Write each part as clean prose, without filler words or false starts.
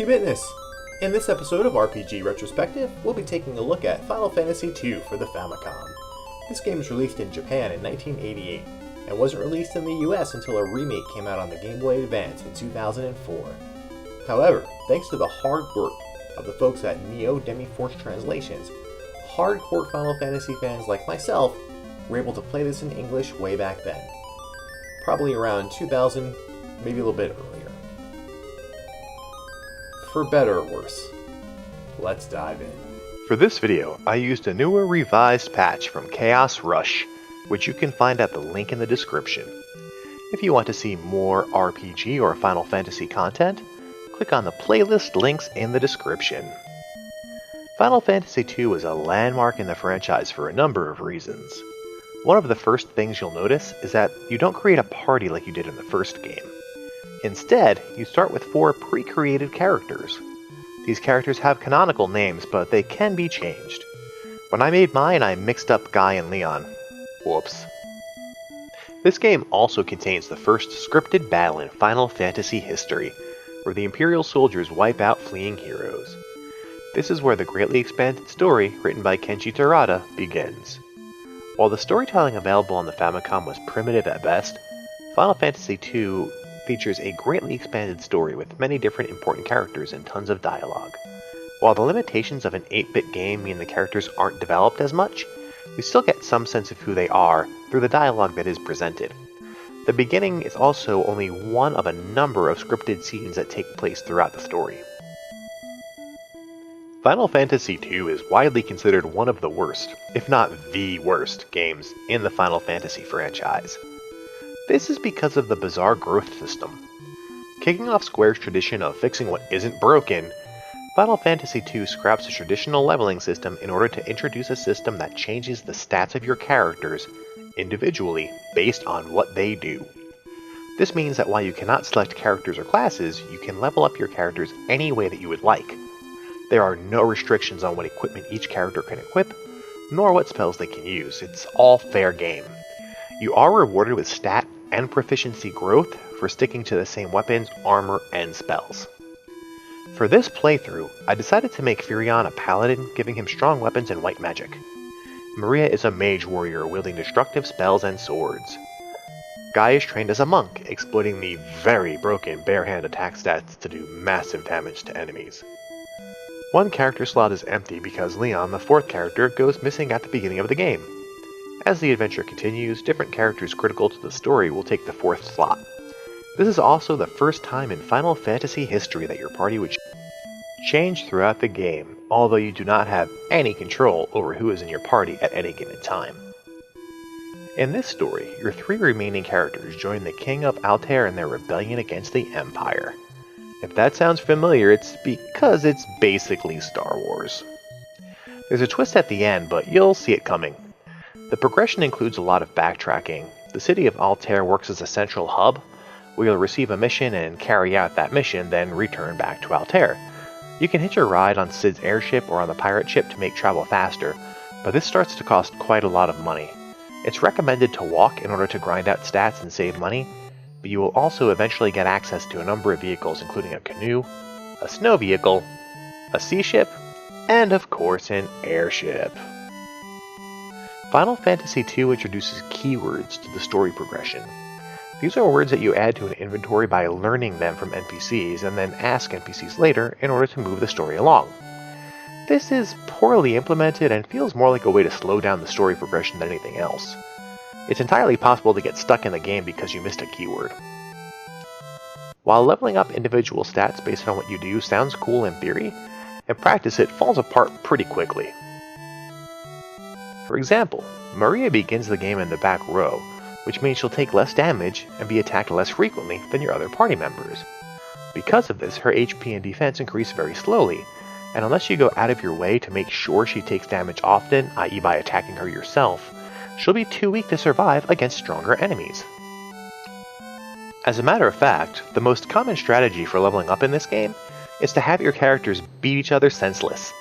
Risky Bitness. In this episode of RPG Retrospective, we'll be taking a look at Final Fantasy II for the Famicom. This game was released in Japan in 1988, and wasn't released in the US until a remake came out on the Game Boy Advance in 2004. However, thanks to the hard work of the folks at Neo Demi-Force Translations, hardcore Final Fantasy fans like myself were able to play this in English way back then. Probably around 2000, maybe a little bit earlier. For better or worse, let's dive in. For this video, I used a newer revised patch from Chaos Rush, which you can find at the link in the description. If you want to see more RPG or Final Fantasy content, click on the playlist links in the description. Final Fantasy II is a landmark in the franchise for a number of reasons. One of the first things you'll notice is that you don't create a party like you did in the first game. Instead, you start with 4 pre-created characters. These characters have canonical names, but they can be changed. When I made mine, I mixed up Guy and Leon. Whoops. This game also contains the first scripted battle in Final Fantasy history, where the Imperial soldiers wipe out fleeing heroes. This is where the greatly expanded story, written by Kenji Terada, begins. While the storytelling available on the Famicom was primitive at best, Final Fantasy II features a greatly expanded story with many different important characters and tons of dialogue. While the limitations of an 8-bit game mean the characters aren't developed as much, we still get some sense of who they are through the dialogue that is presented. The beginning is also only one of a number of scripted scenes that take place throughout the story. Final Fantasy II is widely considered one of the worst, if not the worst, games in the Final Fantasy franchise. This is because of the bizarre growth system. Kicking off Square's tradition of fixing what isn't broken, Final Fantasy II scraps a traditional leveling system in order to introduce a system that changes the stats of your characters individually based on what they do. This means that while you cannot select characters or classes, you can level up your characters any way that you would like. There are no restrictions on what equipment each character can equip, nor what spells they can use. It's all fair game. You are rewarded with stat and proficiency growth for sticking to the same weapons, armor, and spells. For this playthrough, I decided to make Furion a paladin, giving him strong weapons and white magic. Maria is a mage warrior wielding destructive spells and swords. Guy is trained as a monk, exploiting the very broken bare-hand attack stats to do massive damage to enemies. One character slot is empty because Leon, the 4th character, goes missing at the beginning of the game. As the adventure continues, different characters critical to the story will take the 4th slot. This is also the first time in Final Fantasy history that your party would change throughout the game, although you do not have any control over who is in your party at any given time. In this story, your 3 remaining characters join the King of Altair in their rebellion against the Empire. If that sounds familiar, it's because it's basically Star Wars. There's a twist at the end, but you'll see it coming. The progression includes a lot of backtracking. The city of Altair works as a central hub, where you'll receive a mission and carry out that mission, then return back to Altair. You can hitch a ride on Cid's airship or on the pirate ship to make travel faster, but this starts to cost quite a lot of money. It's recommended to walk in order to grind out stats and save money, but you will also eventually get access to a number of vehicles including a canoe, a snow vehicle, a sea ship, and of course an airship. Final Fantasy II introduces keywords to the story progression. These are words that you add to an inventory by learning them from NPCs and then ask NPCs later in order to move the story along. This is poorly implemented and feels more like a way to slow down the story progression than anything else. It's entirely possible to get stuck in the game because you missed a keyword. While leveling up individual stats based on what you do sounds cool in theory, in practice it falls apart pretty quickly. For example, Maria begins the game in the back row, which means she'll take less damage and be attacked less frequently than your other party members. Because of this, her HP and defense increase very slowly, and unless you go out of your way to make sure she takes damage often, i.e. by attacking her yourself, she'll be too weak to survive against stronger enemies. As a matter of fact, the most common strategy for leveling up in this game is to have your characters beat each other senseless.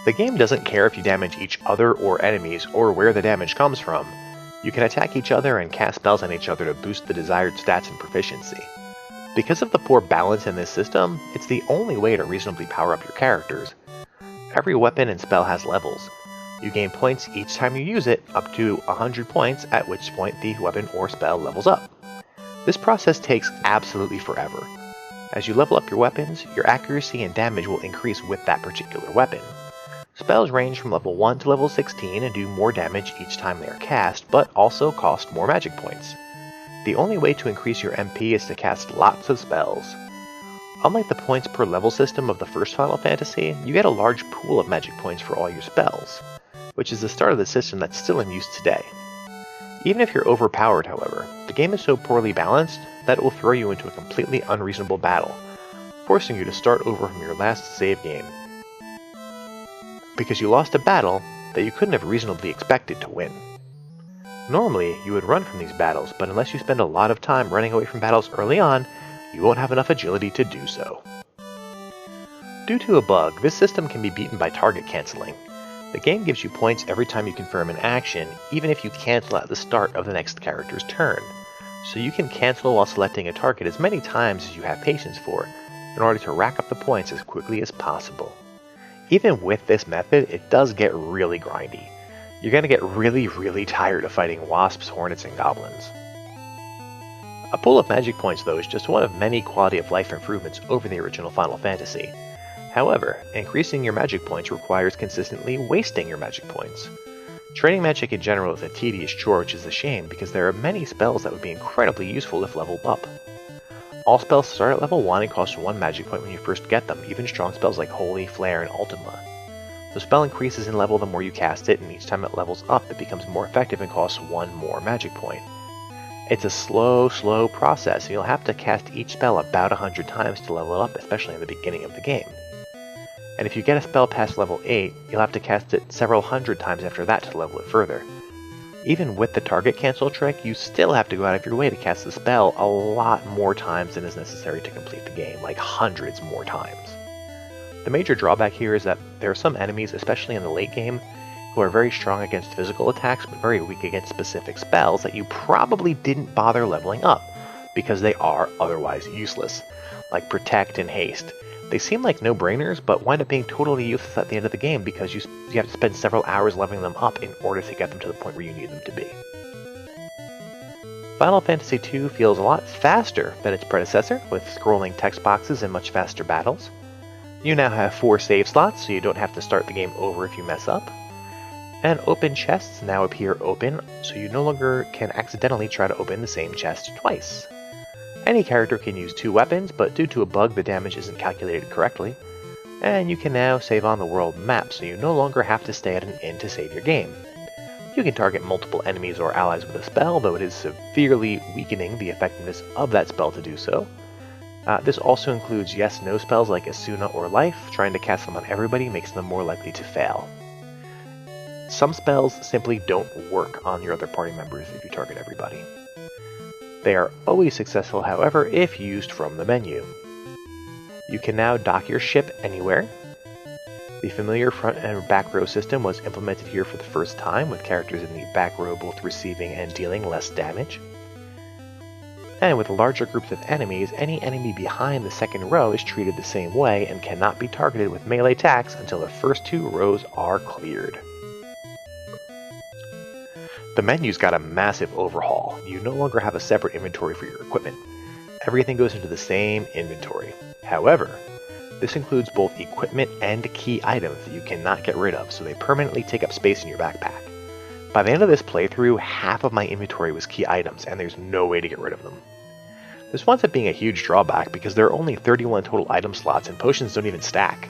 The game doesn't care if you damage each other or enemies or where the damage comes from. You can attack each other and cast spells on each other to boost the desired stats and proficiency. Because of the poor balance in this system, it's the only way to reasonably power up your characters. Every weapon and spell has levels. You gain points each time you use it, up to 100 points, at which point the weapon or spell levels up. This process takes absolutely forever. As you level up your weapons, your accuracy and damage will increase with that particular weapon. Spells range from level 1 to level 16 and do more damage each time they are cast, but also cost more magic points. The only way to increase your MP is to cast lots of spells. Unlike the points per level system of the first Final Fantasy, you get a large pool of magic points for all your spells, which is the start of the system that's still in use today. Even if you're overpowered, however, the game is so poorly balanced that it will throw you into a completely unreasonable battle, forcing you to start over from your last save game, because you lost a battle that you couldn't have reasonably expected to win. Normally, you would run from these battles, but unless you spend a lot of time running away from battles early on, you won't have enough agility to do so. Due to a bug, this system can be beaten by target canceling. The game gives you points every time you confirm an action, even if you cancel at the start of the next character's turn. So you can cancel while selecting a target as many times as you have patience for, in order to rack up the points as quickly as possible. Even with this method, it does get really grindy. You're going to get really tired of fighting wasps, hornets, and goblins. A pool of magic points, though, is just one of many quality of life improvements over the original Final Fantasy. However, increasing your magic points requires consistently wasting your magic points. Training magic in general is a tedious chore, which is a shame because there are many spells that would be incredibly useful if leveled up. All spells start at level 1 and cost 1 magic point when you first get them, even strong spells like Holy, Flare, and Ultima. The spell increases in level the more you cast it, and each time it levels up it becomes more effective and costs 1 more magic point. It's a slow process, and you'll have to cast each spell about 100 times to level it up, especially in the beginning of the game. And if you get a spell past level 8, you'll have to cast it several hundred times after that to level it further. Even with the target cancel trick, you still have to go out of your way to cast the spell a lot more times than is necessary to complete the game, like hundreds more times. The major drawback here is that there are some enemies, especially in the late game, who are very strong against physical attacks but very weak against specific spells that you probably didn't bother leveling up, because they are otherwise useless, like Protect and Haste. They seem like no-brainers, but wind up being totally useless at the end of the game because you have to spend several hours leveling them up in order to get them to the point where you need them to be. Final Fantasy II feels a lot faster than its predecessor, with scrolling text boxes and much faster battles. You now have 4 save slots, so you don't have to start the game over if you mess up. And open chests now appear open, so you no longer can accidentally try to open the same chest twice. Any character can use 2 weapons, but due to a bug the damage isn't calculated correctly. And you can now save on the world map, so you no longer have to stay at an inn to save your game. You can target multiple enemies or allies with a spell, though it is severely weakening the effectiveness of that spell to do so. This also includes yes-no spells like Asuna or Life. Trying to cast them on everybody makes them more likely to fail. Some spells simply don't work on your other party members if you target everybody. They are always successful, however, if used from the menu. You can now dock your ship anywhere. The familiar front and back row system was implemented here for the first time, with characters in the back row both receiving and dealing less damage. And with larger groups of enemies, any enemy behind the second row is treated the same way and cannot be targeted with melee attacks until the first 2 rows are cleared. The menu's got a massive overhaul. You no longer have a separate inventory for your equipment. Everything goes into the same inventory. However, this includes both equipment and key items that you cannot get rid of, so they permanently take up space in your backpack. By the end of this playthrough, half of my inventory was key items, and there's no way to get rid of them. This winds up being a huge drawback because there are only 31 total item slots and potions don't even stack.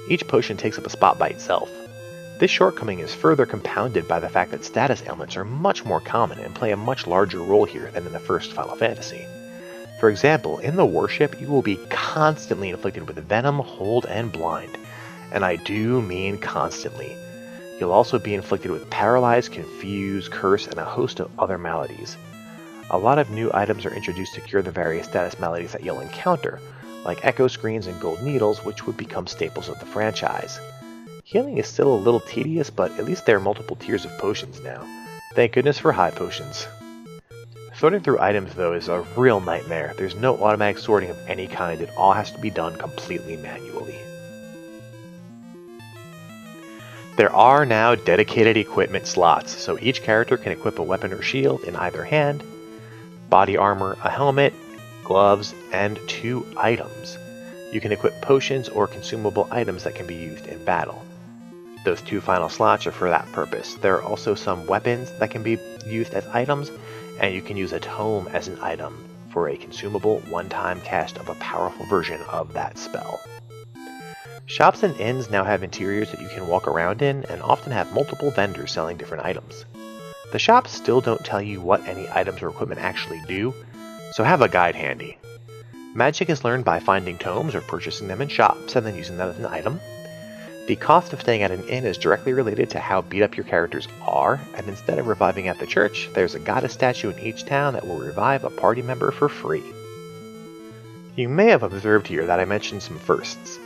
Each potion takes up a spot by itself. This shortcoming is further compounded by the fact that status ailments are much more common and play a much larger role here than in the first Final Fantasy. For example, in the warship, you will be constantly inflicted with venom, hold, and blind. And I do mean constantly. You'll also be inflicted with paralyze, confuse, curse, and a host of other maladies. A lot of new items are introduced to cure the various status maladies that you'll encounter, like echo screens and gold needles, which would become staples of the franchise. Healing is still a little tedious, but at least there are multiple tiers of potions now. Thank goodness for high potions. Sorting through items, though, is a real nightmare. There's no automatic sorting of any kind. It all has to be done completely manually. There are now dedicated equipment slots, so each character can equip a weapon or shield in either hand, body armor, a helmet, gloves, and 2 items. You can equip potions or consumable items that can be used in battle. Those 2 final slots are for that purpose. There are also some weapons that can be used as items, and you can use a tome as an item for a consumable one-time cast of a powerful version of that spell. Shops and inns now have interiors that you can walk around in and often have multiple vendors selling different items. The shops still don't tell you what any items or equipment actually do, so have a guide handy. Magic is learned by finding tomes or purchasing them in shops and then using them as an item. The cost of staying at an inn is directly related to how beat up your characters are, and instead of reviving at the church, there's a goddess statue in each town that will revive a party member for free. You may have observed here that I mentioned some firsts.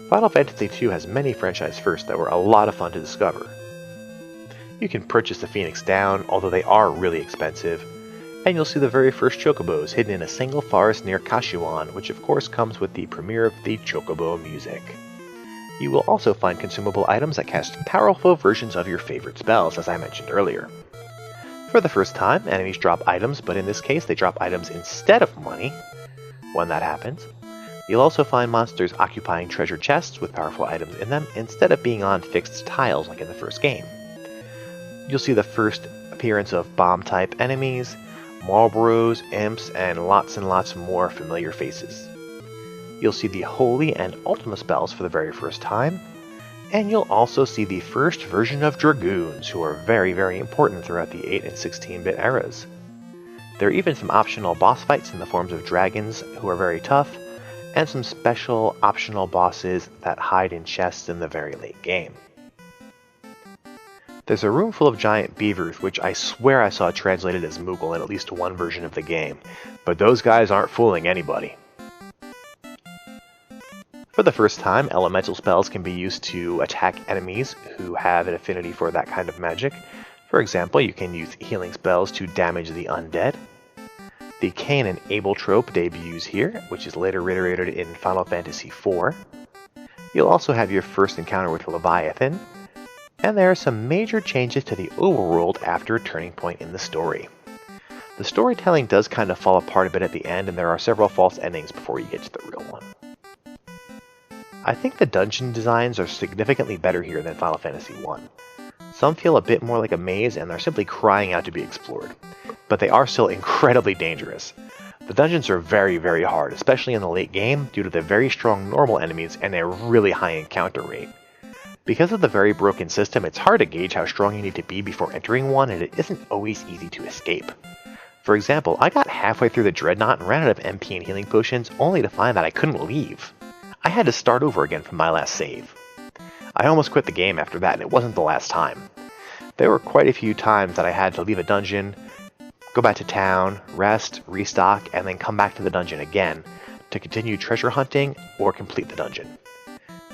Final Fantasy II has many franchise firsts that were a lot of fun to discover. You can purchase the Phoenix Down, although they are really expensive, and you'll see the very first chocobos hidden in a single forest near Kashuan, which of course comes with the premiere of the chocobo music. You will also find consumable items that cast powerful versions of your favorite spells, as I mentioned earlier. For the first time, enemies drop items, but in this case they drop items instead of money. When that happens, you'll also find monsters occupying treasure chests with powerful items in them instead of being on fixed tiles like in the first game. You'll see the first appearance of bomb-type enemies, Marlboros, imps, and lots more familiar faces. You'll see the Holy and Ultima spells for the very first time, and you'll also see the first version of Dragoons, who are very important throughout the 8 and 16-bit eras. There are even some optional boss fights in the forms of dragons, who are very tough, and some special optional bosses that hide in chests in the very late game. There's a room full of giant beavers, which I swear I saw translated as Moogle in at least one version of the game, but those guys aren't fooling anybody. For the first time, elemental spells can be used to attack enemies who have an affinity for that kind of magic. For example, you can use healing spells to damage the undead. The Cain and Abel trope debuts here, which is later reiterated in Final Fantasy IV. You'll also have your first encounter with Leviathan, and there are some major changes to the overworld after a turning point in the story. The storytelling does kind of fall apart a bit at the end, and there are several false endings before you get to the real one. I think the dungeon designs are significantly better here than Final Fantasy I. Some feel a bit more like a maze and they're simply crying out to be explored, but they are still incredibly dangerous. The dungeons are very hard, especially in the late game, due to the very strong normal enemies and their really high encounter rate. Because of the very broken system, it's hard to gauge how strong you need to be before entering one, and it isn't always easy to escape. For example, I got halfway through the Dreadnought and ran out of MP and healing potions, only to find that I couldn't leave. I had to start over again from my last save. I almost quit the game after that, and it wasn't the last time. There were quite a few times that I had to leave a dungeon, go back to town, rest, restock, and then come back to the dungeon again to continue treasure hunting or complete the dungeon.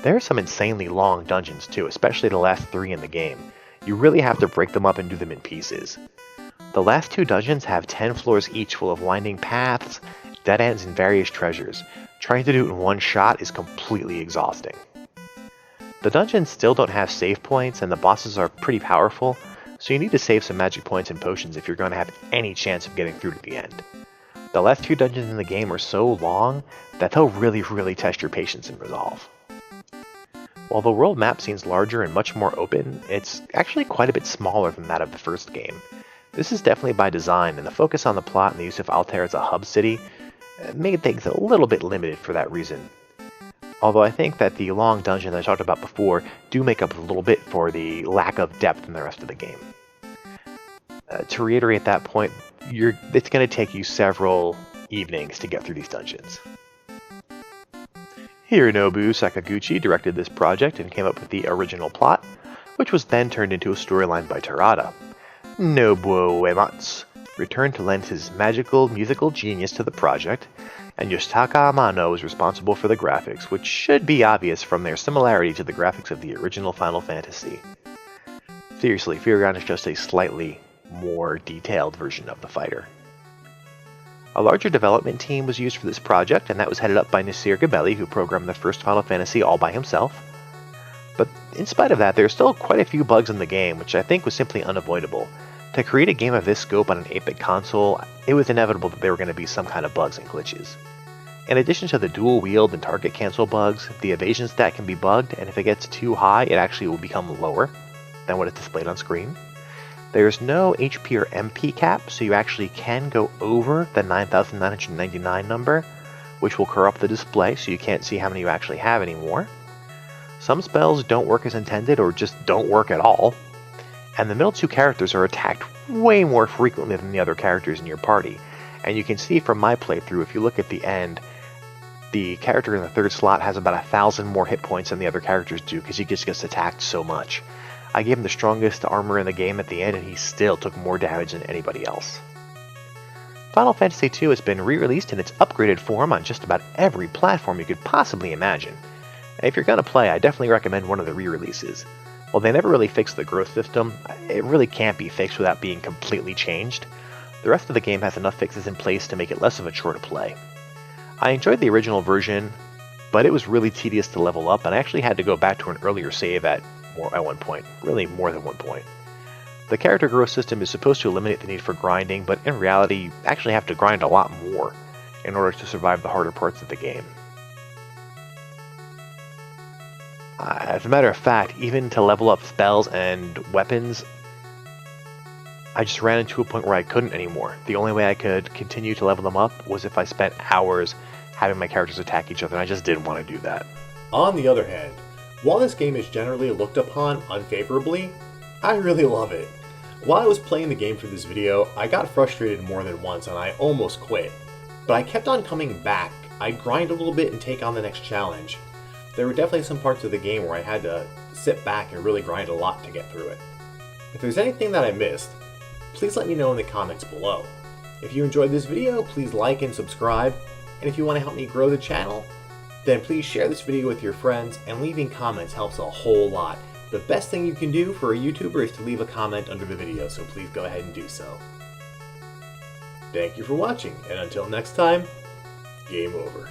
There are some insanely long dungeons too, especially the last 3 in the game. You really have to break them up and do them in pieces. The last 2 dungeons have 10 floors each full of winding paths, dead ends, and various treasures. Trying to do it in one shot is completely exhausting. The dungeons still don't have save points, and the bosses are pretty powerful, so you need to save some magic points and potions if you're going to have any chance of getting through to the end. The last 2 dungeons in the game are so long that they'll really test your patience and resolve. While the world map seems larger and much more open, it's actually quite a bit smaller than that of the first game. This is definitely by design, and the focus on the plot and the use of Altair as a hub city made things a little bit limited for that reason. Although I think that the long dungeons I talked about before do make up a little bit for the lack of depth in the rest of the game. To reiterate that point, it's going to take you several evenings to get through these dungeons. Hironobu Sakaguchi directed this project and came up with the original plot, which was then turned into a storyline by Terada. Nobuo Uematsu returned to lend his magical musical genius to the project, and Yoshitaka Amano was responsible for the graphics, which should be obvious from their similarity to the graphics of the original Final Fantasy. Seriously, Furion is just a slightly more detailed version of the fighter. A larger development team was used for this project, and that was headed up by Nasir Gabelli, who programmed the first Final Fantasy all by himself. But in spite of that, there are still quite a few bugs in the game, which I think was simply unavoidable. To create a game of this scope on an 8-bit console, it was inevitable that there were going to be some kind of bugs and glitches. In addition to the dual wield and target cancel bugs, the evasion stat can be bugged, and if it gets too high, it actually will become lower than what is displayed on screen. There's no HP or MP cap, so you actually can go over the 9,999 number, which will corrupt the display so you can't see how many you actually have anymore. Some spells don't work as intended or just don't work at all, and the middle two characters are attacked way more frequently than the other characters in your party. And you can see from my playthrough, if you look at the end, the character in the third slot has about 1,000 more hit points than the other characters do because he just gets attacked so much. I gave him the strongest armor in the game at the end and he still took more damage than anybody else. Final Fantasy II has been re-released in its upgraded form on just about every platform you could possibly imagine. And if you're going to play, I definitely recommend one of the re-releases. While they never really fixed the growth system, it really can't be fixed without being completely changed. The rest of the game has enough fixes in place to make it less of a chore to play. I enjoyed the original version, but it was really tedious to level up, and I actually had to go back to an earlier save at one point, really more than one point. The character growth system is supposed to eliminate the need for grinding, but in reality, you actually have to grind a lot more in order to survive the harder parts of the game. As a matter of fact, even to level up spells and weapons, I just ran into a point where I couldn't anymore. The only way I could continue to level them up was if I spent hours having my characters attack each other, and I just didn't want to do that. On the other hand, while this game is generally looked upon unfavorably, I really love it. While I was playing the game for this video, I got frustrated more than once and I almost quit. But I kept on coming back. I'd grind a little bit and take on the next challenge. There were definitely some parts of the game where I had to sit back and really grind a lot to get through it. If there's anything that I missed, please let me know in the comments below. If you enjoyed this video, please like and subscribe, and if you want to help me grow the channel, then please share this video with your friends, and leaving comments helps a whole lot. The best thing you can do for a YouTuber is to leave a comment under the video, so please go ahead and do so. Thank you for watching, and until next time, game over.